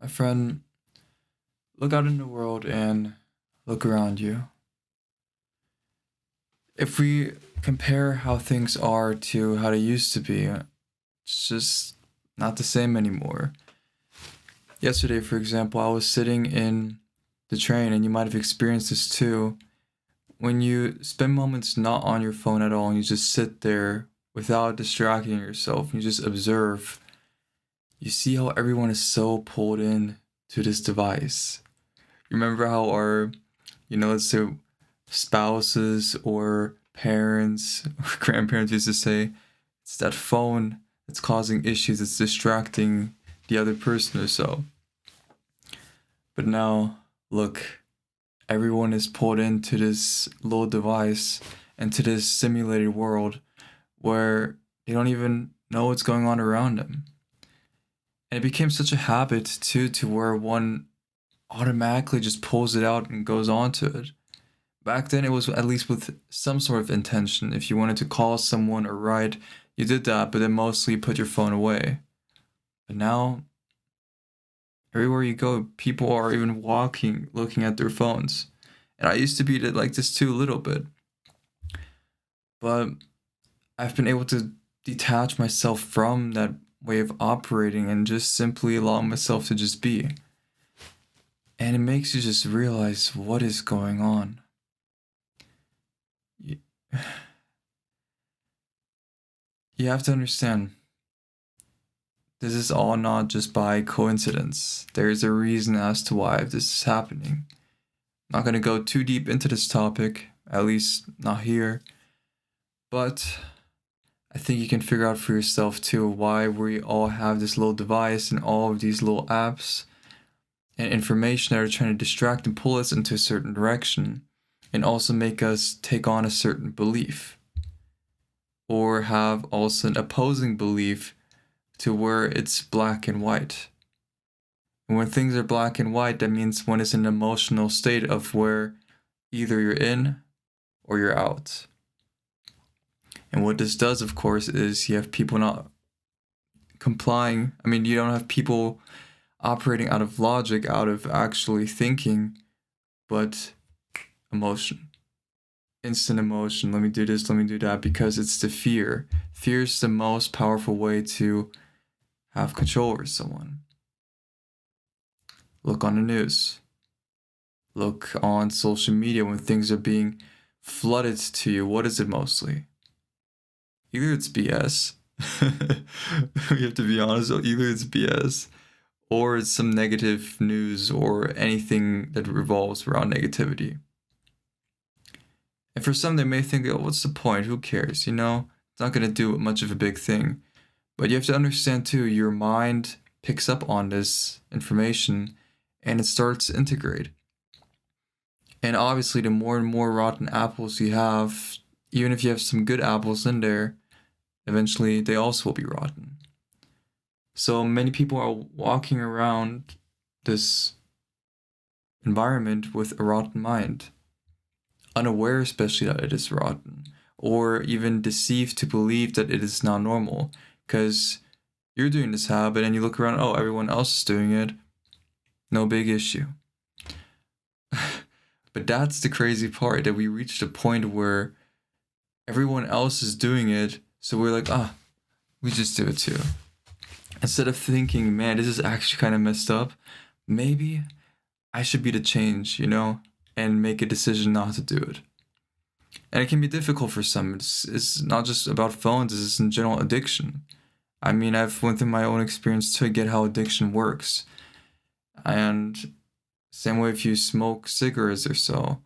My friend, look out in the world and look around you. If we compare how things are to how they used to be, it's just not the same anymore. Yesterday, for example, I was sitting in the train, and you might have experienced this too. When you spend moments not on your phone at all and you just sit there without distracting yourself, you just observe, you see how everyone is so pulled in to this device. You remember how let's say spouses or parents or grandparents used to say, it's that phone that's causing issues, it's distracting the other person or so. But now, look, everyone is pulled into this little device and to this simulated world where they don't even know what's going on around them. And it became such a habit too, to where one automatically just pulls it out and goes on to it. Back then, it was at least with some sort of intention. If you wanted to call someone or write, you did that, but then mostly you put your phone away. But now, everywhere you go, people are even walking, looking at their phones. And I used to be like this too a little bit, but I've been able to detach myself from that way of operating and just simply allow myself to just be. And it makes you just realize what is going on. You, you have to understand, this is all not just by coincidence. There's a reason as to why this is happening. Not going to go too deep into this topic, at least not here, but I think you can figure out for yourself too why we all have this little device and all of these little apps and information that are trying to distract and pull us into a certain direction and also make us take on a certain belief or have also an opposing belief to where it's black and white. And when things are black and white, that means one is in an emotional state of where either you're in or you're out. And what this does, of course, is you have people not complying. I mean, you don't have people operating out of logic, out of actually thinking, but emotion. Instant emotion. Let me do this, let me do that, because it's the fear. Fear is the most powerful way to have control over someone. Look on the news. Look on social media when things are being flooded to you. What is it mostly? Either it's BS. We have to be honest. Either it's BS or it's some negative news or anything that revolves around negativity. And for some, they may think, oh, what's the point? Who cares? It's not going to do much of a big thing. But you have to understand, too, your mind picks up on this information and it starts to integrate. And obviously, the more and more rotten apples you have, even if you have some good apples in there, eventually they also will be rotten. So many people are walking around this environment with a rotten mind, unaware especially that it is rotten, or even deceived to believe that it is not normal, because you're doing this habit and you look around, oh, everyone else is doing it, no big issue. But that's the crazy part, that we reached a point where everyone else is doing it, so we're like, we just do it too. Instead of thinking, man, this is actually kind of messed up, maybe I should be the change, and make a decision not to do it. And it can be difficult for some. It's not just about phones, it's in general addiction. I mean, I've went through my own experience to get how addiction works. And same way if you smoke cigarettes or so,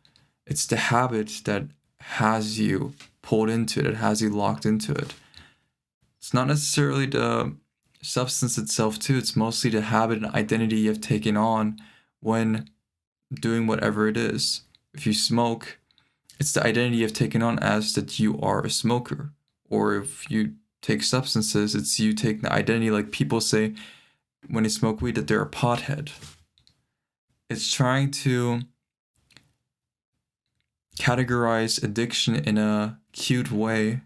it's the habit that has you pulled into it, it has you locked into it. It's not necessarily the substance itself too, it's mostly the habit and identity you have taken on when doing whatever it is. If you smoke, it's the identity you've taken on as that you are a smoker. Or if you take substances, it's you take the identity, like people say when they smoke weed, that they're a pothead. It's trying to categorize addiction in a cute way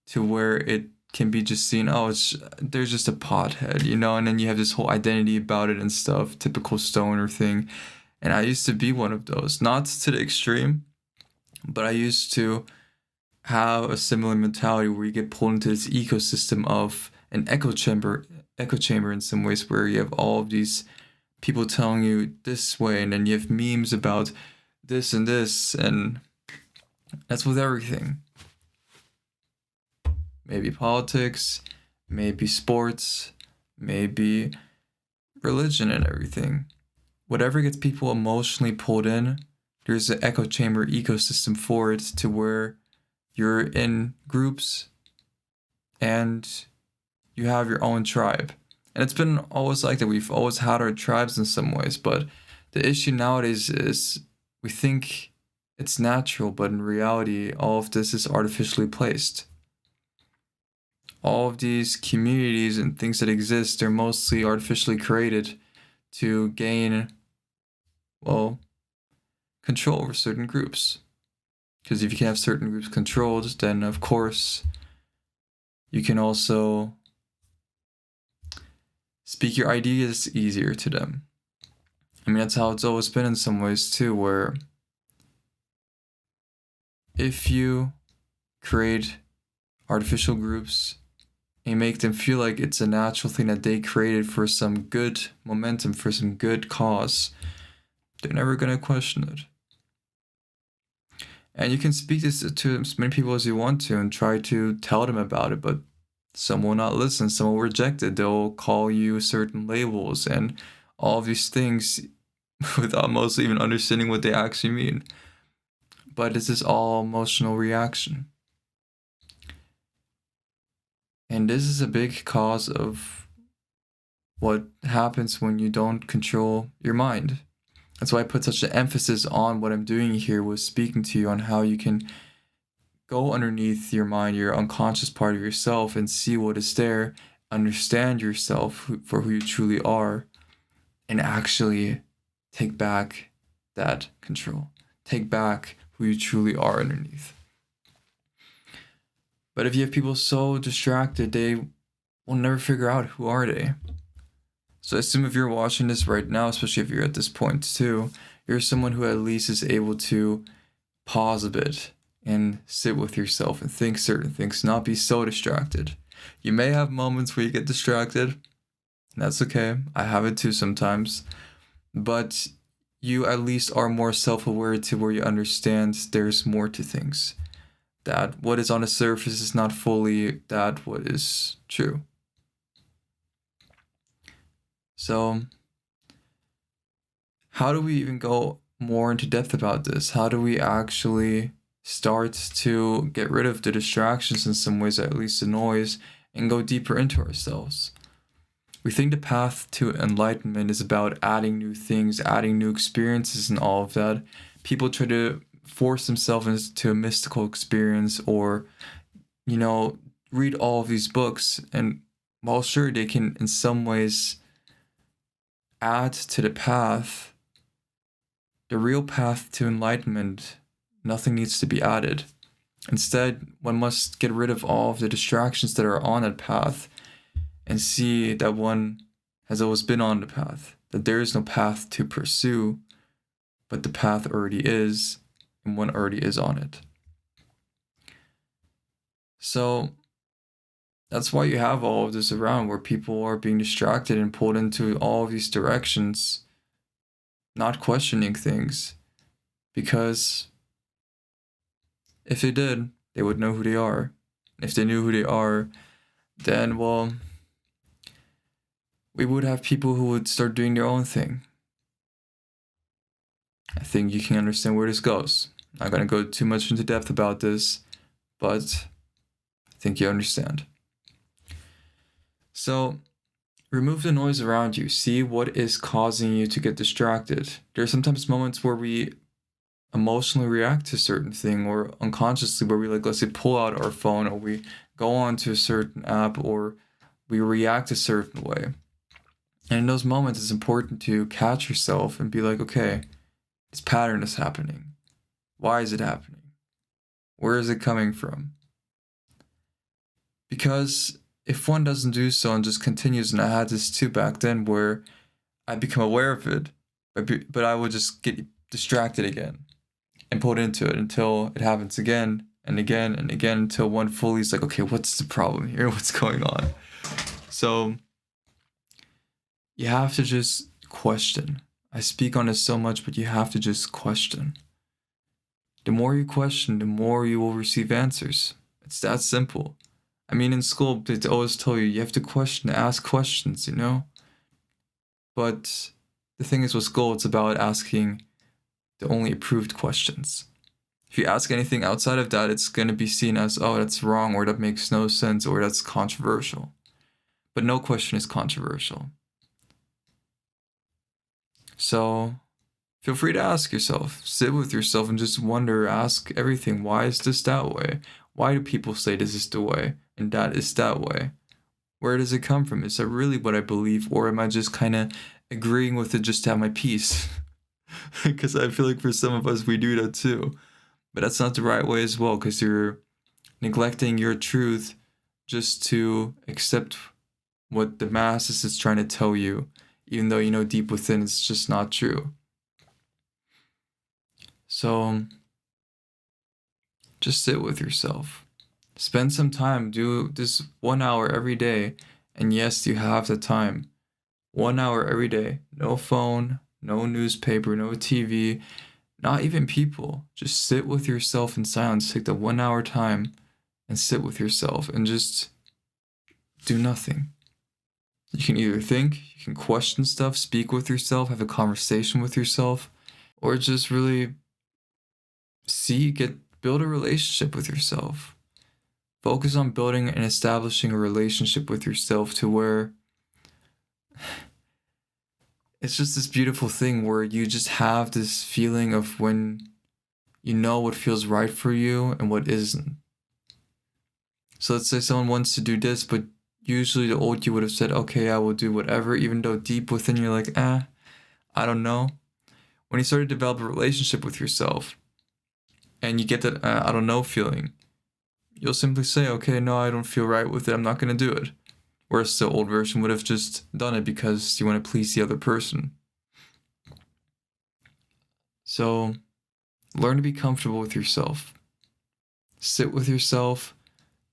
to where it can be just seen, oh, there's just a pothead, you know, and then you have this whole identity about it and stuff, typical stoner thing. And I used to be one of those, not to the extreme, but I used to have a similar mentality where you get pulled into this ecosystem of an echo chamber in some ways, where you have all of these people telling you this way, and then you have memes about this and this, and that's with everything. Maybe politics, maybe sports, maybe religion and everything. Whatever gets people emotionally pulled in, there's an echo chamber ecosystem for it, to where you're in groups and you have your own tribe. And it's been always like that. We've always had our tribes in some ways, but the issue nowadays is we think it's natural, but in reality, all of this is artificially placed. All of these communities and things that exist are mostly artificially created to gain, well, control over certain groups. Because if you can have certain groups controlled, then of course you can also speak your ideas easier to them. I mean, that's how it's always been in some ways too, where if you create artificial groups and you make them feel like it's a natural thing that they created for some good momentum, for some good cause, they're never going to question it. And you can speak this to as many people as you want to and try to tell them about it, but some will not listen, some will reject it. They'll call you certain labels and all of these things without mostly even understanding what they actually mean. But this is all emotional reaction. And this is a big cause of what happens when you don't control your mind. That's why I put such an emphasis on what I'm doing here, was speaking to you on how you can go underneath your mind, your unconscious part of yourself, and see what is there, understand yourself for who you truly are, and actually take back that control. Take back who you truly are underneath. But if you have people so distracted, they will never figure out who are they. So I assume if you're watching this right now, especially if you're at this point too, you're someone who at least is able to pause a bit and sit with yourself and think certain things, not be so distracted. You may have moments where you get distracted, and that's okay. I have it too sometimes. But you at least are more self-aware to where you understand there's more to things. That what is on the surface is not fully that what is true. So, how do we even go more into depth about this? How do we actually start to get rid of the distractions in some ways, at least the noise, and go deeper into ourselves? We think the path to enlightenment is about adding new things, adding new experiences and all of that. People try to force themselves into a mystical experience, or, read all of these books. And while sure, they can in some ways add to the path, the real path to enlightenment, nothing needs to be added. Instead, one must get rid of all of the distractions that are on that path and see that one has always been on the path, that there is no path to pursue, but the path already is, and one already is on it. So that's why you have all of this around, where people are being distracted and pulled into all of these directions, not questioning things, because if they did, they would know who they are. If they knew who they are, then, well, we would have people who would start doing their own thing. I think you can understand where this goes. I'm not going to go too much into depth about this, but I think you understand. So, remove the noise around you. See what is causing you to get distracted. There are sometimes moments where we emotionally react to a certain thing, or unconsciously where we, let's say, pull out our phone, or we go on to a certain app, or we react a certain way. And in those moments, it's important to catch yourself and be like, okay, this pattern is happening. Why is it happening? Where is it coming from? Because if one doesn't do so and just continues, and I had this too back then where I become aware of it, but I would just get distracted again and pulled into it until it happens again and again and again until one fully is like, okay, what's the problem here? What's going on? So you have to just question. I speak on this so much, but you have to just question. The more you question, the more you will receive answers. It's that simple. I mean, in school, they always tell you have to question, ask questions, you know? But the thing is, with school, it's about asking the only approved questions. If you ask anything outside of that, it's going to be seen as, oh, that's wrong, or that makes no sense, or that's controversial. But no question is controversial. So feel free to ask yourself, sit with yourself and just wonder, ask everything. Why is this that way? Why do people say this is the way and that is that way? Where does it come from? Is that really what I believe, or am I just kind of agreeing with it just to have my peace? Because I feel like for some of us, we do that too. But that's not the right way as well, because you're neglecting your truth just to accept what the masses is trying to tell you, even though you know deep within it's just not true. So just sit with yourself. Spend some time. Do this 1 hour every day. And yes, you have the time. 1 hour every day. No phone, no newspaper, no TV, not even people. Just sit with yourself in silence. Take the 1 hour time and sit with yourself and just do nothing. You can either think, you can question stuff, speak with yourself, have a conversation with yourself, or just really build a relationship with yourself. Focus on building and establishing a relationship with yourself to where it's just this beautiful thing where you just have this feeling of when you know what feels right for you and what isn't. So let's say someone wants to do this, but usually the old you would have said, okay, I will do whatever, even though deep within you're like, I don't know. When you start to develop a relationship with yourself and you get that I don't know feeling, you'll simply say, okay, no, I don't feel right with it. I'm not going to do it. Whereas the old version would have just done it because you want to please the other person. So learn to be comfortable with yourself. Sit with yourself.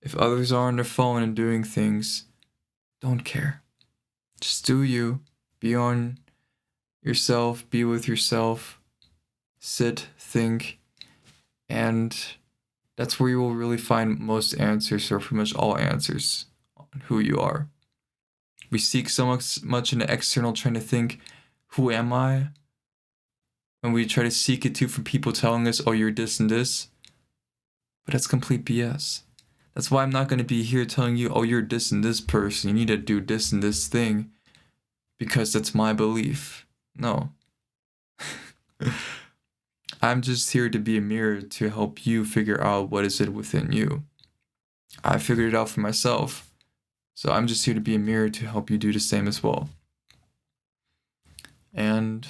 If others are on their phone and doing things, don't care. Just do you. Be on yourself. Be with yourself. Sit, think, and that's where you will really find most answers, or pretty much all answers on who you are. We seek so much in the external, trying to think, who am I? And we try to seek it too from people telling us, oh, you're this and this. But that's complete BS. That's why I'm not going to be here telling you, oh, you're this and this person. You need to do this and this thing because that's my belief. No. I'm just here to be a mirror to help you figure out what is it within you. I figured it out for myself. So I'm just here to be a mirror to help you do the same as well. And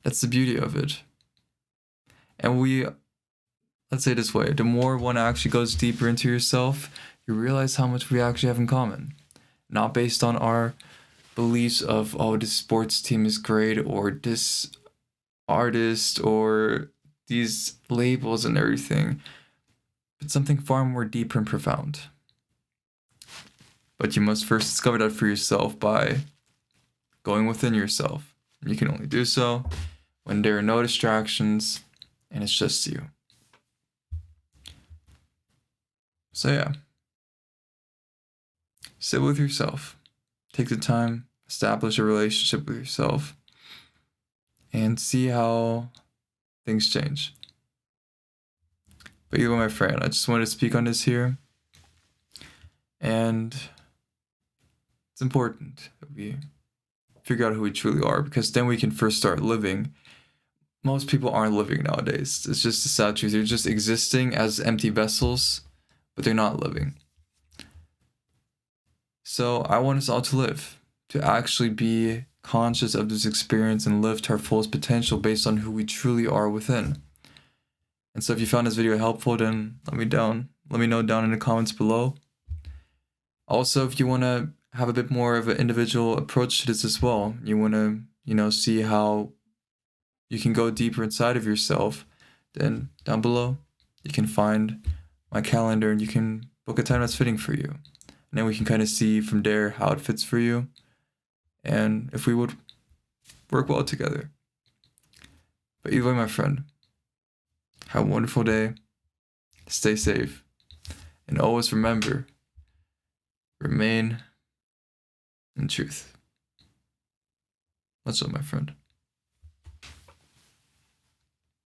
that's the beauty of it. And let's say it this way, the more one actually goes deeper into yourself, you realize how much we actually have in common. Not based on our beliefs of, oh, this sports team is great, or this artist, or these labels and everything, but something far more deeper and profound. But you must first discover that for yourself by going within yourself. You can only do so when there are no distractions and it's just you. So yeah, sit with yourself. Take the time, establish a relationship with yourself, and see how things change. But you, my friend, I just wanted to speak on this here. And it's important that we figure out who we truly are, because then we can first start living. Most people aren't living nowadays. It's just the sad truth. They're just existing as empty vessels, but they're not living. So I want us all to live, to actually be conscious of this experience and live to our fullest potential based on who we truly are within. And so if you found this video helpful, then let me let me know down in the comments below. Also, if you want to have a bit more of an individual approach to this as well, you want to, see how you can go deeper inside of yourself, then down below, you can find my calendar and you can book a time that's fitting for you. And then we can kind of see from there how it fits for you and if we would work well together. But either way, my friend, have a wonderful day, stay safe, and always remember, remain in truth. What's up, my friend?